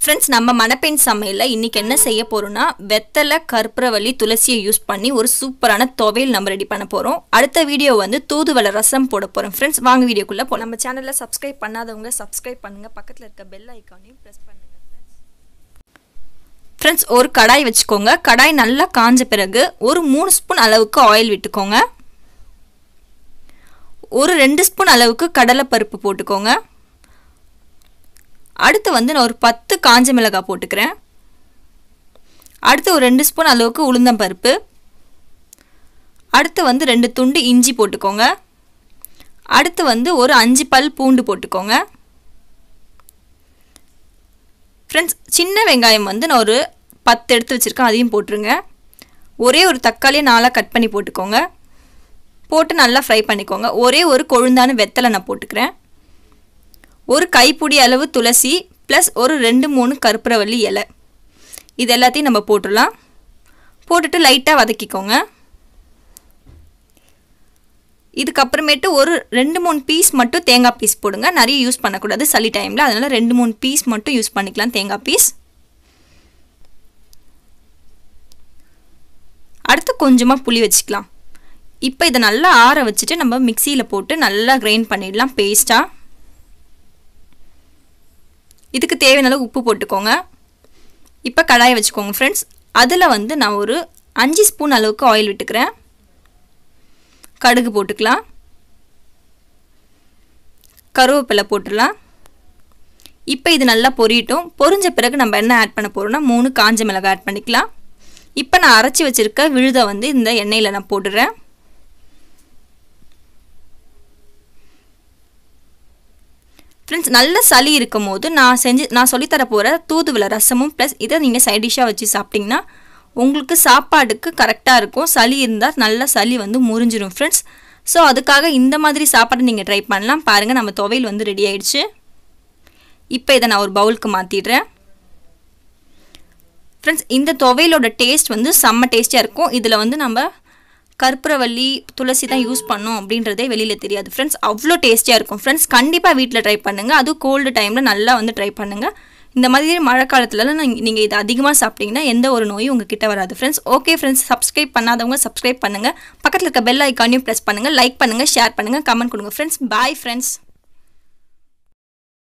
Friends நம்ம மணப்பெண் சமையல்ல இன்னைக்கு என்ன செய்ய போறோம்னா வெத்தலை கற்பூரவள்ளி துளசியை யூஸ் பண்ணி ஒரு சூப்பரான துவையல் நம்ம ரெடி பண்ண போறோம். அடுத்த வீடியோ வந்து தூதுவளை ரசம் போட போறோம். फ्रेंड्स வாங்க வீடியோக்குள்ள போலாம். நம்ம சேனலை சப்ஸ்கிரைப் பண்ணாதவங்க சப்ஸ்கிரைப் பண்ணுங்க. பக்கத்துல இருக்க பெல் ஐகானையும் பிரஸ் பண்ணுங்க. फ्रेंड्स ஒரு கடாய் வெச்சுக்கோங்க. கடாய் நல்லா காஞ்ச பிறகு ஒரு 3 ஸ்பூன் அளவுக்கு ஆயில் விட்டுக்கோங்க. ஒரு 2 ஸ்பூன் அளவுக்கு கடலை பருப்பு போட்டுக்கோங்க. அடுத்து வந்து நான் ஒரு 10 காஞ்ச மிளகாய் போட்டுக்கிறேன். அடுத்து ஒரு 2 ஸ்பூன் அளவுக்கு உளுந்தம் பருப்பு. அடுத்து வந்து 2 துண்டு இஞ்சி போட்டுக்கோங்க. அடுத்து வந்து ஒரு 5 பல் பூண்டு போட்டுக்கோங்க. फ्रेंड्स சின்ன வெங்காயம் வந்து நான் ஒரு 10 எடுத்து வச்சிருக்கேன், அதையும் போட்டுருங்க. ஒரே ஒரு தக்காளியை நாலா கட் பண்ணி போட்டுக்கோங்க. போட்டு நல்லா ஃப்ரை பண்ணிக்கோங்க. ஒரே ஒரு கொழுந்தான வெத்தலை நான் போட்டுக்கிறேன். ஒரு கைப்பிடி அளவு துளசி ப்ளஸ் ஒரு 2-3 கற்பூரவள்ளி இலை, இது எல்லாத்தையும் நம்ம போட்டுடலாம். போட்டுட்டு லைட்டாக வதக்கிக்கோங்க. இதுக்கப்புறமேட்டு ஒரு 2-3 பீஸ் மட்டும் தேங்காய் பீஸ் போடுங்க. நிறைய யூஸ் பண்ணக்கூடாது சளி டைமில், அதனால் 2-3 பீஸ் மட்டும் யூஸ் பண்ணிக்கலாம் தேங்காய் பீஸ். அடுத்து கொஞ்சமாக புளி வச்சுக்கலாம். இப்போ இதை நல்லா ஆற வச்சுட்டு நம்ம மிக்சியில் போட்டு நல்லா கிரைண்ட் பண்ணிடலாம் பேஸ்ட்டாக. இதுக்கு தேவையான அளவு உப்பு போட்டுக்கோங்க. இப்போ கடாயை வச்சுக்கோங்க ஃப்ரெண்ட்ஸ். அதில் வந்து நான் ஒரு 5 ஸ்பூன் அளவுக்கு ஆயில் விட்டுக்கிறேன். கடுகு போட்டுக்கலாம். கருவேப்பிலை போட்டுடலாம். இப்போ இது நல்லா பொரியட்டும். பொரிஞ்ச பிறகு நம்ம என்ன ஆட் பண்ண போகிறோம்னா 3 காஞ்ச மிளகாய் ஆட் பண்ணிக்கலாம். இப்போ நான் அரைச்சி வச்சுருக்க விழுதை வந்து இந்த எண்ணெயில் நான் போட்டுடுறேன். फ्रेंड्स நல்ல சளி இருக்கும்போது நான் சொல்லி தர போற தூதுவளை ரசமும் ப்ளஸ் இதை நீங்கள் சைட் டிஷ்ஷாக வச்சு சாப்பிட்டிங்கன்னா உங்களுக்கு சாப்பாடுக்கு கரெக்டாக இருக்கும். சளி இருந்தால் நல்ல சளி வந்து முறிஞ்சிடும் ஃப்ரெண்ட்ஸ். ஸோ அதுக்காக இந்த மாதிரி சாப்பாடு நீங்கள் ட்ரை பண்ணலாம். பாருங்கள் நம்ம துவையல் வந்து ரெடி ஆயிடுச்சு. இப்போ இதை நான் ஒரு பவுலுக்கு மாற்றிடுறேன். ஃப்ரெண்ட்ஸ் இந்த துவையலோட டேஸ்ட் வந்து செம்ம டேஸ்டியாக இருக்கும். இதில் வந்து நம்ம கற்பூரவள்ளி துளசி தான் யூஸ் பண்ணோம் அப்படின்றதே வெளியில் தெரியாது ஃப்ரெண்ட்ஸ். அவ்வளோ டேஸ்டியாக இருக்கும் ஃப்ரெண்ட்ஸ். கண்டிப்பாக வீட்டில் ட்ரை பண்ணுங்கள். அதுவும் கோல்டு டைமில் நல்லா வந்து ட்ரை பண்ணுங்கள். இந்த மாதிரி மழை காலத்துலலாம் நீங்கள் இதை அதிகமாக சாப்பிட்டிங்கன்னா எந்த ஒரு நோயும் உங்ககிட்ட வராது ஃப்ரெண்ட்ஸ். ஓகே ஃப்ரெண்ட்ஸ், சப்ஸ்கிரைப் பண்ணாதவங்க சப்ஸ்கிரைப் பண்ணுங்கள். பக்கத்தில் இருக்க பெல் ஐக்கானையும் ப்ரெஸ் பண்ணுங்கள். லைக் பண்ணுங்கள், ஷேர் பண்ணுங்கள், கமெண்ட் கொடுங்க ஃப்ரெண்ட்ஸ். Bye friends.